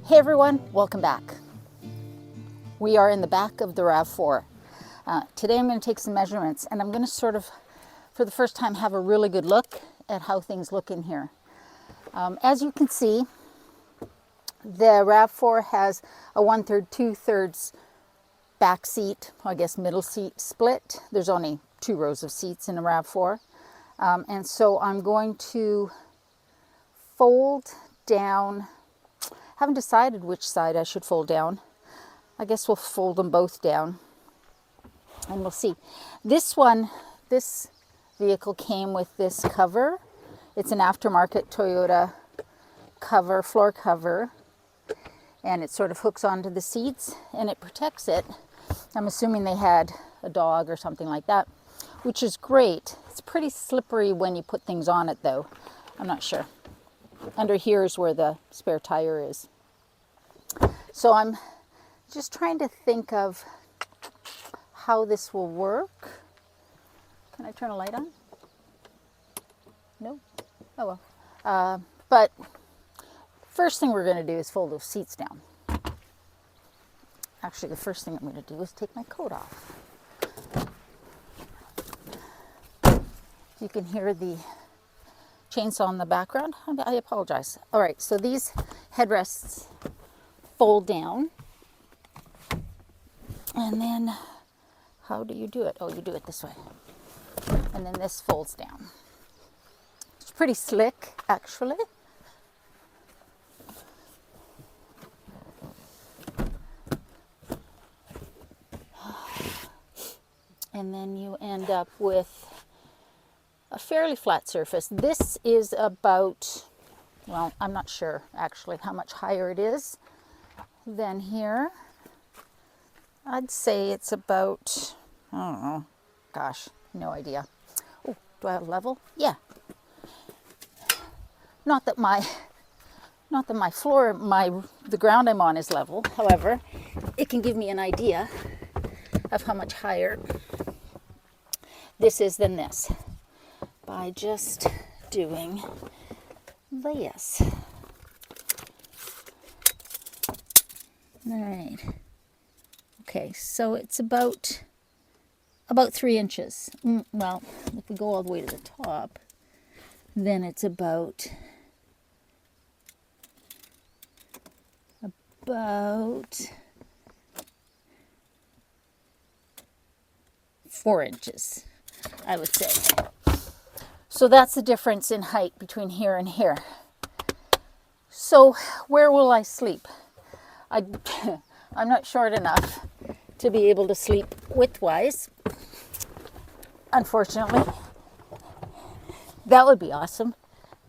Hey everyone, welcome back. We are in the back of the RAV4. Today I'm going to take some measurements and I'm going to sort of, for the first time, have a really good look at how things look in here. As you can see, the RAV4 has a 1/3, 2/3 back seat, I guess middle seat split. There's only 2 rows of seats in a RAV4. And so I'm going to fold down. Haven't decided which side I should fold down. I guess we'll fold them both down and we'll see. This vehicle came with this cover. It's an aftermarket Toyota cover, floor cover, and it sort of hooks onto the seats and it protects it. I'm assuming they had a dog or something like that, which is great. It's pretty slippery when you put things on it though. I'm not sure. Under here is where the spare tire is. So I'm just trying to think of how this will work. Can I turn a light on? No? Oh well. But first thing we're going to do is fold those seats down. Actually, the first thing I'm going to do is take my coat off. You can hear the chainsaw in the background. I apologize. All right, so these headrests fold down. And then, how do you do it? Oh, you do it this way. And then this folds down. It's pretty slick, actually. And then you end up with a fairly flat surface. This is about, well, I'm not sure actually how much higher it is than here. I'd say it's about, I don't know, gosh, no idea. Oh, do I have level? Yeah. Not that my floor, the ground I'm on is level. However, it can give me an idea of how much higher this is than this by just doing this. All right. Okay, so it's about 3 inches. Well, if we go all the way to the top, then it's about 4 inches, I would say. So that's the difference in height between here and here. So where will I sleep? I'm not short enough to be able to sleep widthwise. Unfortunately, that would be awesome,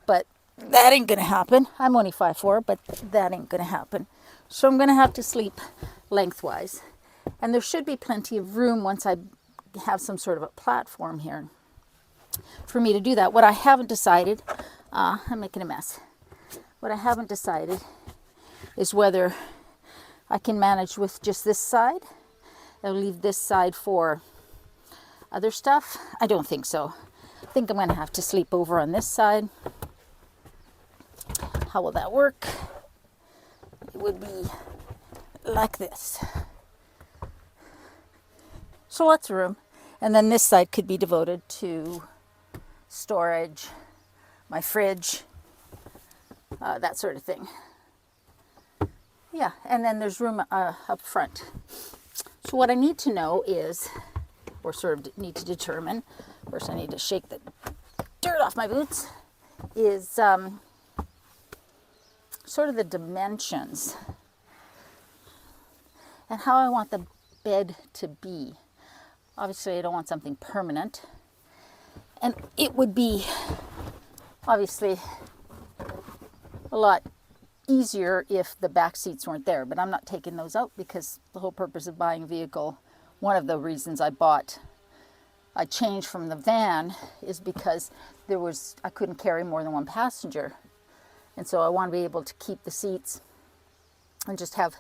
but that ain't gonna happen. I'm only 5'4", but that ain't gonna happen. So I'm gonna have to sleep lengthwise. And there should be plenty of room once I have some sort of a platform here for me to do that. What I haven't decided, I'm making a mess. What I haven't decided is whether I can manage with just this side. I'll leave this side for other stuff. I don't think so. I think I'm going to have to sleep over on this side. How will that work? It would be like this. So lots of room. And then this side could be devoted to storage, my fridge, that sort of thing. Yeah, and then there's room up front. So what I need to know is, or sort of need to determine, first I need to shake the dirt off my boots, is sort of the dimensions and how I want the bed to be. Obviously, I don't want something permanent. And it would be, obviously, a lot easier if the back seats weren't there. But I'm not taking those out because the whole purpose of buying a vehicle, one of the reasons I changed from the van is because I couldn't carry more than one passenger. And so I want to be able to keep the seats and just have,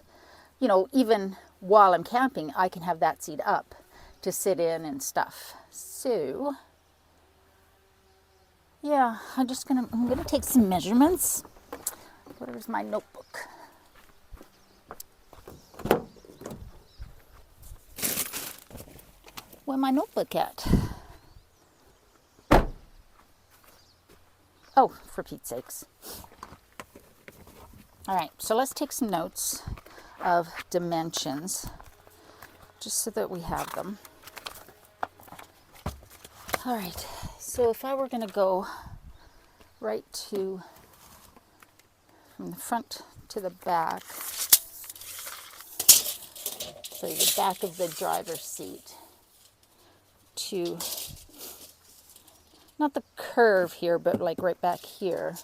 you know, even while I'm camping, I can have that seat up to sit in and stuff. So yeah, I'm gonna take some measurements. Where's my notebook? Where's my notebook at? Oh, for Pete's sakes. All right, so let's take some notes of dimensions, just so that we have them. All right, so if I were going to go right to, from the front to the back, so the back of the driver's seat, to, not the curve here, but like right back here,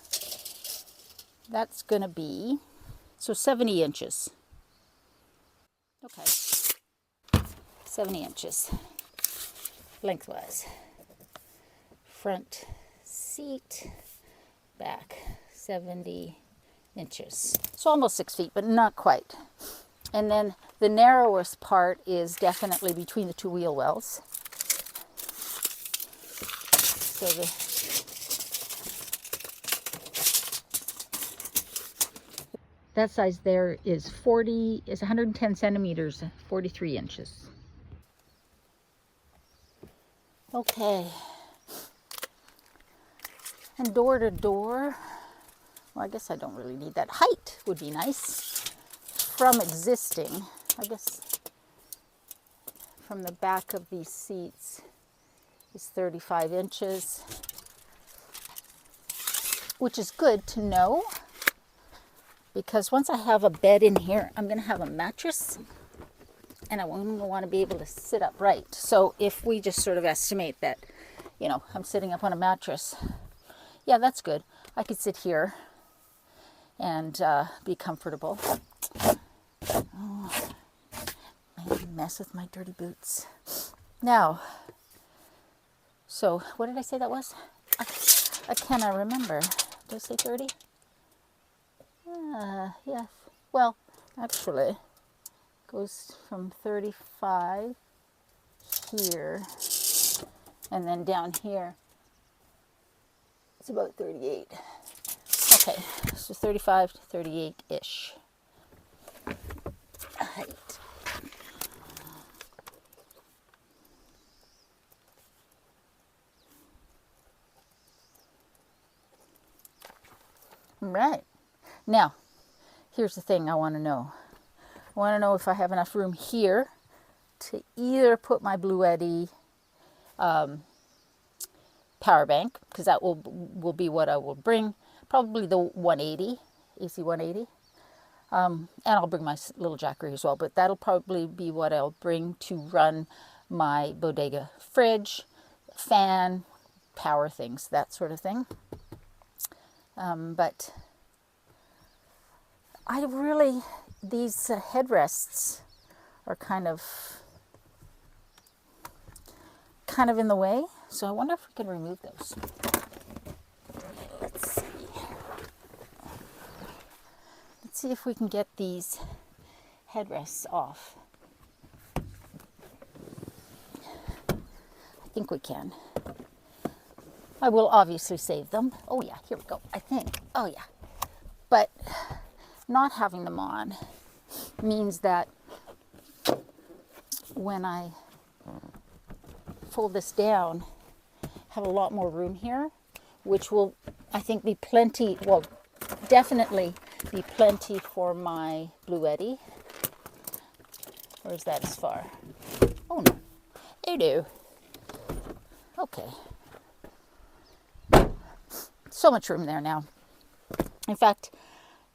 that's going to be, so 70 inches. Okay, 70 inches lengthwise. Front seat, back 70 inches. So almost 6 feet, but not quite. And then the narrowest part is definitely between the two wheel wells. So that size there is 110 centimeters, 43 inches. Okay. And door to door, well, I guess I don't really need that. Height would be nice. From existing, I guess from the back of these seats is 35 inches, which is good to know, because once I have a bed in here, I'm going to have a mattress, and I'm going to want to be able to sit upright. So if we just sort of estimate that, you know, I'm sitting up on a mattress, yeah, that's good. I could sit here and be comfortable. Oh, I mess with my dirty boots. Now, so what did I say that was? I cannot remember. Did I say 30? Yes. Well, actually, goes from 35 here, and then down here, it's about 38. Okay, so 35 to 38-ish. Height. Right. Now, here's the thing I want to know. I want to know if I have enough room here to either put my Bluetti power bank, because that will be what I will bring. Probably the 180, AC 180. And I'll bring my little Jackery as well, but that'll probably be what I'll bring to run my bodega fridge, fan, power things, that sort of thing. But I really, these headrests are kind of in the way, so I wonder if we can remove those. Let's see. Let's see if we can get these headrests off. I think we can. I will obviously save them. Oh yeah, here we go, I think. Oh yeah. But not having them on means that when I fold this down, have a lot more room here, which will, I think, be plenty, well, definitely be plenty for my Bluetti. Or is that as far? Oh no, they do. Okay. So much room there now. In fact,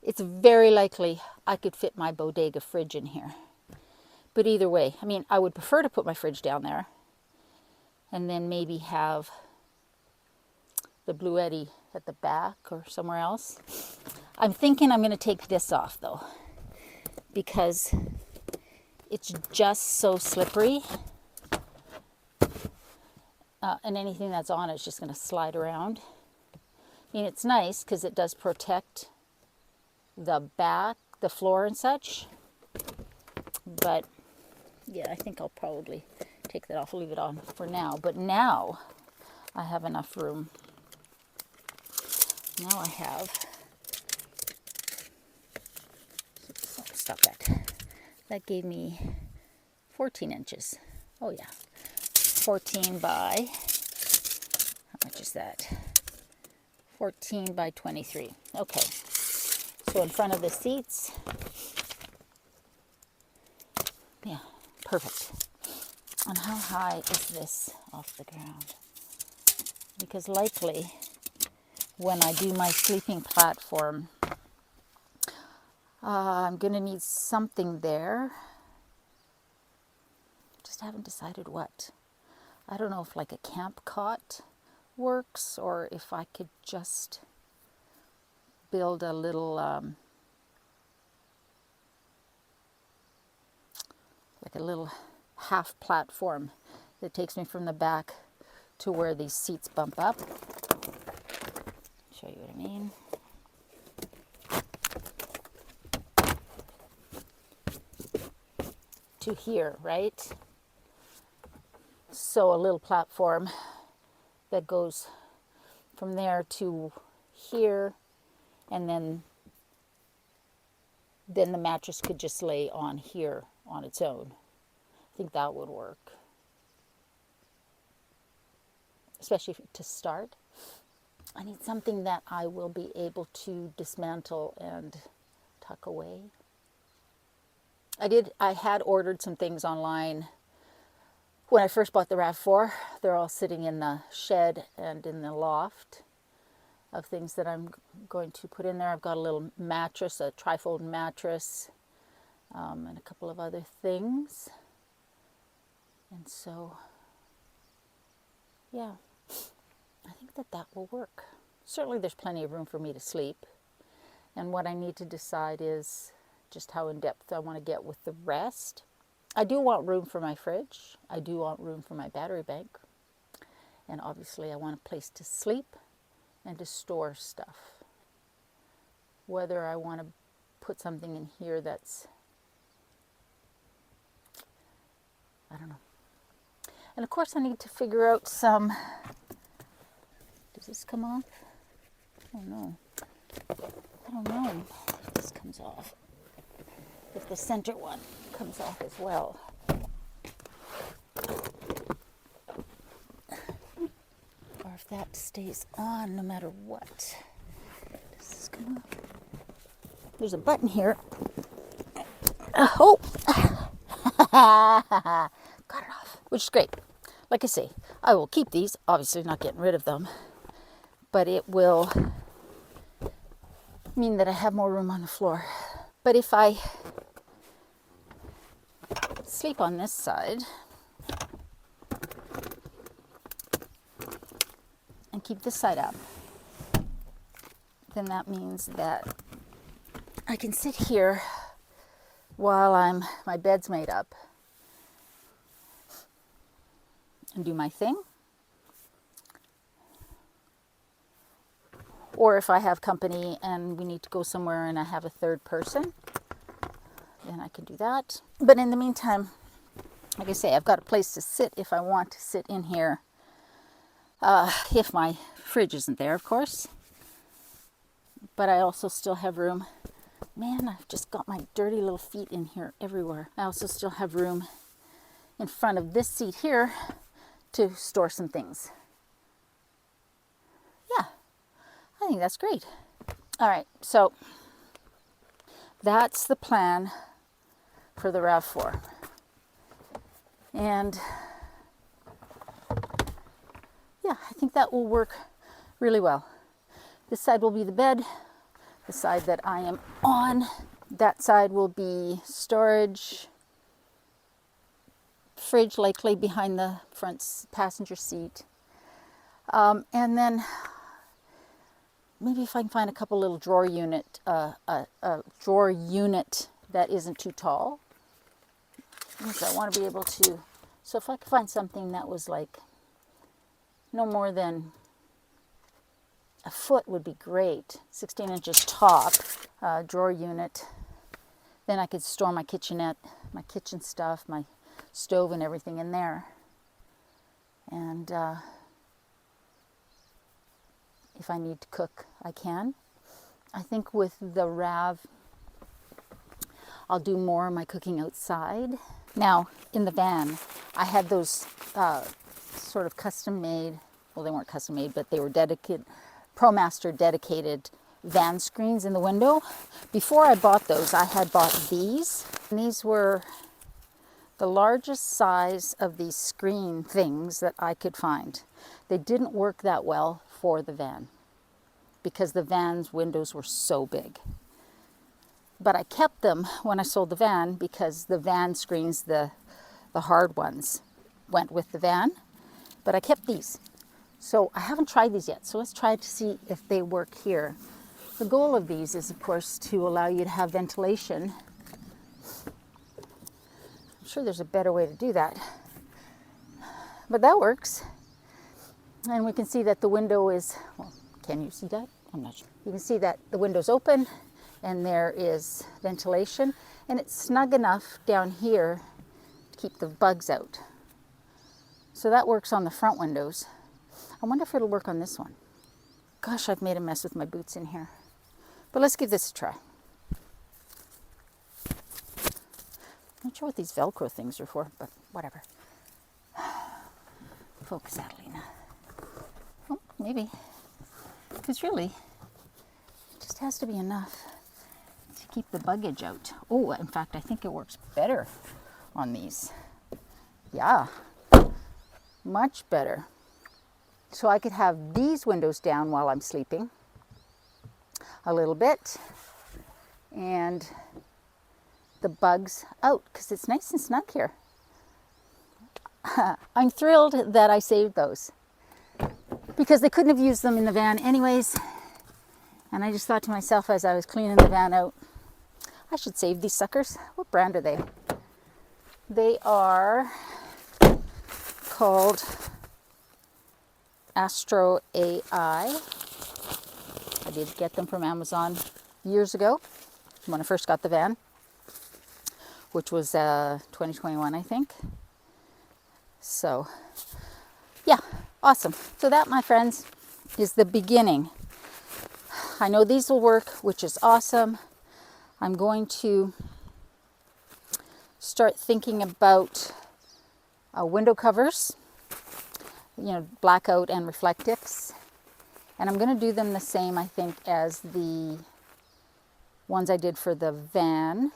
it's very likely I could fit my bodega fridge in here. But either way, I mean, I would prefer to put my fridge down there and then maybe have the Bluetti at the back or somewhere else. I'm thinking I'm going to take this off though, because it's just so slippery. And anything that's on it is just going to slide around. I mean, it's nice because it does protect the back, the floor and such. But yeah, I think I'll probably take that off, leave it on for now. But now I have enough room. Now I have, stop that. That gave me 14 inches. Oh yeah. 14 by, how much is that? 14 by 23. Okay, so in front of the seats, yeah, perfect. And how high is this off the ground? Because likely when I do my sleeping platform, I'm going to need something there. Just haven't decided what. I don't know if like a camp cot works, or if I could just build a little like a little half platform that takes me from the back to where these seats bump up. Show you what I mean. To here, right? So a little platform that goes from there to here, and then the mattress could just lay on here on its own. I think that would work. Especially to start. I need something that I will be able to dismantle and tuck away. I had ordered some things online when I first bought the RAV4. They're all sitting in the shed and in the loft of things that I'm going to put in there. I've got a little mattress, a trifold mattress, and a couple of other things. And so, yeah, I think that will work. Certainly there's plenty of room for me to sleep. And what I need to decide is just how in depth I want to get with the rest. I do want room for my fridge. I do want room for my battery bank. And obviously I want a place to sleep and to store stuff. Whether I want to put something in here that's, I don't know. And of course I need to figure out some, does this come off? Oh no. I don't know if this comes off. If the center one comes off as well. Or if that stays on no matter what. Does this come off? There's a button here. Oh! Got it off. Which is great. Like I say, I will keep these. Obviously not getting rid of them. But it will mean that I have more room on the floor. But if I sleep on this side and keep this side up, then that means that I can sit here while my bed's made up and do my thing. Or if I have company and we need to go somewhere and I have a third person, then I can do that. But in the meantime, like I say, I've got a place to sit if I want to sit in here. If my fridge isn't there, of course. But I also still have room. Man, I've just got my dirty little feet in here everywhere. I also still have room in front of this seat here to store some things. Yeah, I think that's great. All right, so that's the plan for the RAV4. And yeah, I think that will work really well. This side will be the bed, the side that I am on. That side will be storage, fridge likely behind the front passenger seat. And then maybe if I can find a couple little drawer unit, a drawer unit that isn't too tall. Because I want to be able to, so if I could find something that was like no more than a foot would be great. 16 inches top, drawer unit. Then I could store my kitchenette, my kitchen stuff, my stove and everything in there. And if I need to cook, I can. I think with the RAV, I'll do more of my cooking outside. Now, in the van, I had those sort of custom made, well, they weren't custom made, but they were dedicated, ProMaster dedicated van screens in the window. Before I bought those, I had bought these. And these were the largest size of these screen things that I could find. They didn't work that well for the van because the van's windows were so big. But I kept them when I sold the van because the van screens, the hard ones, went with the van. But I kept these. So I haven't tried these yet. So let's try to see if they work here. The goal of these is, of course, to allow you to have ventilation. I'm sure there's a better way to do that. But that works. And we can see that the window is, well, can you see that? I'm not sure. You can see that the window's open and there is ventilation, and it's snug enough down here to keep the bugs out. So that works on the front windows. I wonder if it'll work on this one. Gosh, I've made a mess with my boots in here. But let's give this a try. Not sure what these Velcro things are for, but whatever. Focus, Adelina. Oh, maybe. Because really, it just has to be enough to keep the buggage out. Oh, in fact, I think it works better on these. Yeah, much better. So I could have these windows down while I'm sleeping a little bit and the bugs out because it's nice and snug here. I'm thrilled that I saved those because they couldn't have used them in the van anyways. And I just thought to myself as I was cleaning the van out, I should save these suckers. What brand are they? They are called Astro AI. I did get them from Amazon years ago when I first got the van, which was 2021, I think. So, yeah, awesome. So that, my friends, is the beginning. I know these will work, which is awesome. I'm going to start thinking about window covers, you know, blackout and reflectives. And I'm going to do them the same, I think, as the ones I did for the van.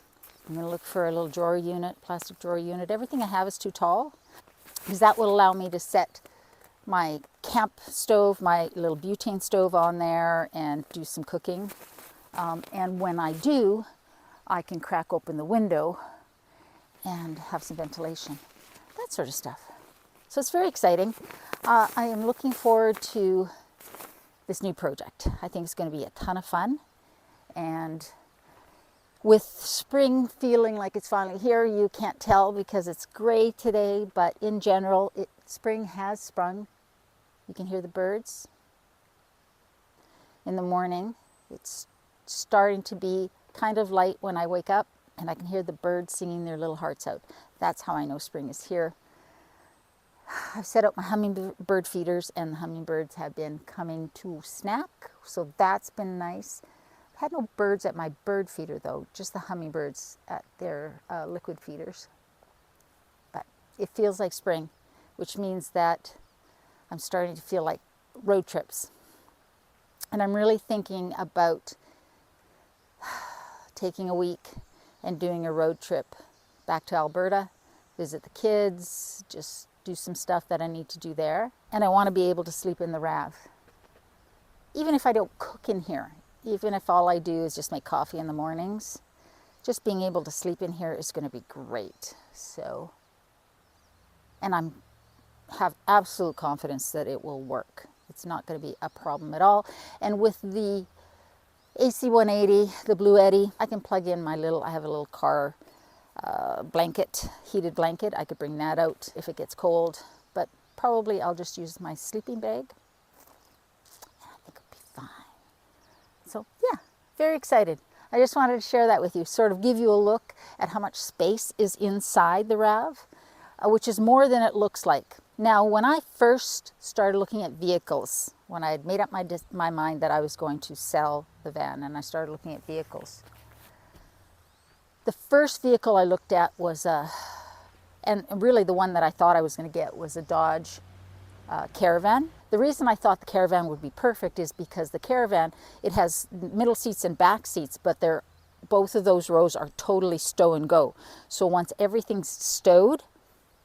I'm going to look for a little drawer unit, plastic drawer unit. Everything I have is too tall because that will allow me to set my camp stove, my little butane stove on there and do some cooking. And when I do, I can crack open the window and have some ventilation, that sort of stuff. So it's very exciting. I am looking forward to this new project. I think it's going to be a ton of fun. And with spring feeling like it's finally here, you can't tell because it's gray today, but in general, spring has sprung. You can hear the birds in the morning. It's starting to be kind of light when I wake up, and I can hear the birds singing their little hearts out. That's how I know spring is here. I've set up my hummingbird feeders, and the hummingbirds have been coming to snack, so that's been nice. I've had no birds at my bird feeder though, just the hummingbirds at their liquid feeders. But it feels like spring, which means that I'm starting to feel like road trips. And I'm really thinking about taking a week and doing a road trip back to Alberta, visit the kids, just do some stuff that I need to do there. And I want to be able to sleep in the RAV. Even if I don't cook in here, even if all I do is just make coffee in the mornings, just being able to sleep in here is going to be great. So, and I have absolute confidence that it will work. It's not going to be a problem at all. And with the AC180, the Blue Eddy, I can plug in my I have a little car blanket, heated blanket. I could bring that out if it gets cold, but probably I'll just use my sleeping bag. I think it'll be fine. So yeah, very excited. I just wanted to share that with you, sort of give you a look at how much space is inside the RAV, which is more than it looks like. Now, when I first started looking at vehicles, when I had made up my mind that I was going to sell the van and I started looking at vehicles, the first vehicle I looked at was and really the one that I thought I was going to get was a Dodge caravan. The reason I thought the caravan would be perfect is because the caravan, it has middle seats and back seats, but both of those rows are totally stow and go. So once everything's stowed,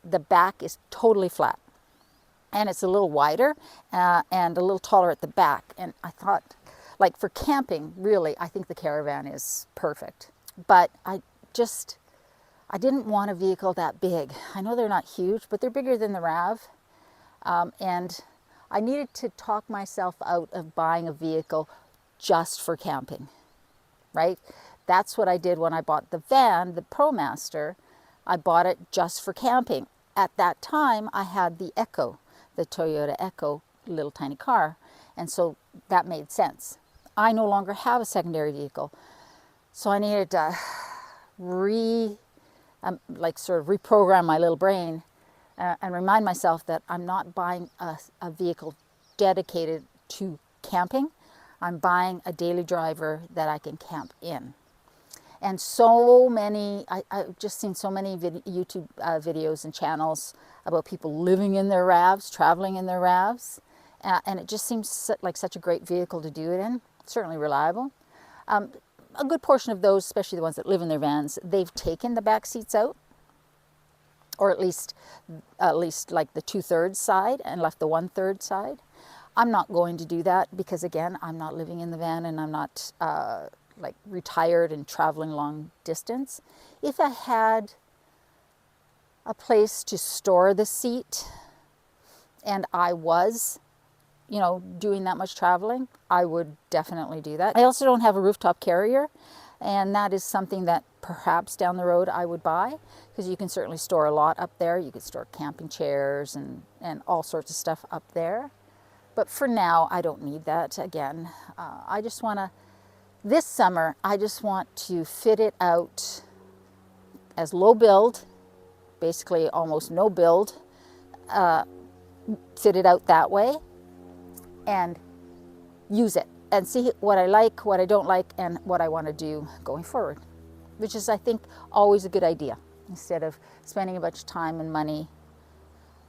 the back is totally flat. And it's a little wider and a little taller at the back. And I thought, like for camping, really, I think the caravan is perfect. But I didn't want a vehicle that big. I know they're not huge, but they're bigger than the RAV. And I needed to talk myself out of buying a vehicle just for camping, right? That's what I did when I bought the van, the ProMaster. I bought it just for camping. At that time, I had the Echo, the Toyota Echo, little tiny car. And so that made sense. I no longer have a secondary vehicle. So I needed to sort of reprogram my little brain and remind myself that I'm not buying a vehicle dedicated to camping. I'm buying a daily driver that I can camp in. And so many, I've just seen so many YouTube videos and channels about people living in their RAVs, traveling in their RAVs. And it just seems like such a great vehicle to do it in. Certainly reliable. A good portion of those, especially the ones that live in their vans, they've taken the back seats out, or at least like the 2/3 side, and left the 1/3 side. I'm not going to do that because, again, I'm not living in the van and I'm not like retired and traveling long distance. If I had a place to store the seat and I was, doing that much traveling, I would definitely do that. I also don't have a rooftop carrier, and that is something that perhaps down the road I would buy, because you can certainly store a lot up there. You could store camping chairs and all sorts of stuff up there. But for now, I don't need that. Again, I just want to, this summer, I just want to fit it out as low build, basically almost no build, fit it out that way and use it and see what I like, what I don't like, and what I want to do going forward, which is, I think, always a good idea, instead of spending a bunch of time and money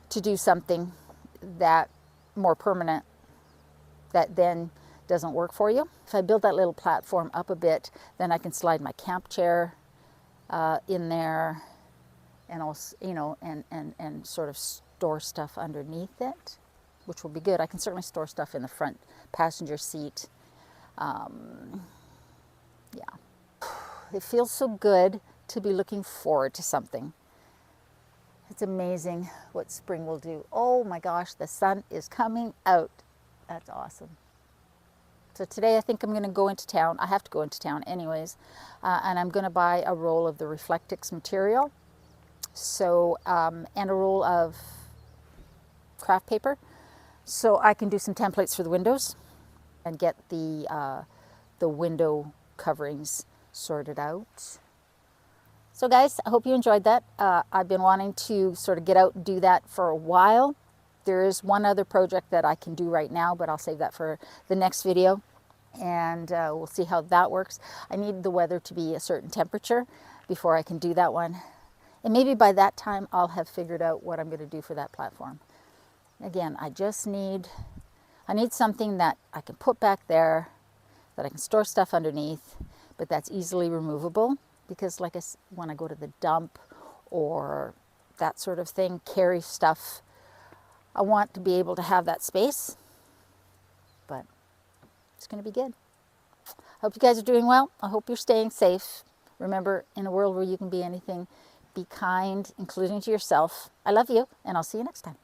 to do something that more permanent that then doesn't work for you. If I build that little platform up a bit, then I can slide my camp chair in there, and also, and sort of store stuff underneath it, which will be good. I can certainly store stuff in the front passenger seat. Yeah. It feels so good to be looking forward to something. It's amazing what spring will do. Oh my gosh, the sun is coming out. That's awesome. So today I think I'm going to go into town. I have to go into town anyways. And I'm going to buy a roll of the Reflectix material. So, and a roll of craft paper. So I can do some templates for the windows and get the window coverings sorted out. So guys, I hope you enjoyed that. I've been wanting to sort of get out and do that for a while. There is one other project that I can do right now, but I'll save that for the next video. And we'll see how that works. I need the weather to be a certain temperature before I can do that one. And maybe by that time I'll have figured out what I'm going to do for that platform. Again, I need something that I can put back there, that I can store stuff underneath, but that's easily removable. Because like when I go to the dump or that sort of thing, carry stuff, I want to be able to have that space. But it's going to be good. I hope you guys are doing well. I hope you're staying safe. Remember, in a world where you can be anything, be kind, including to yourself. I love you, and I'll see you next time.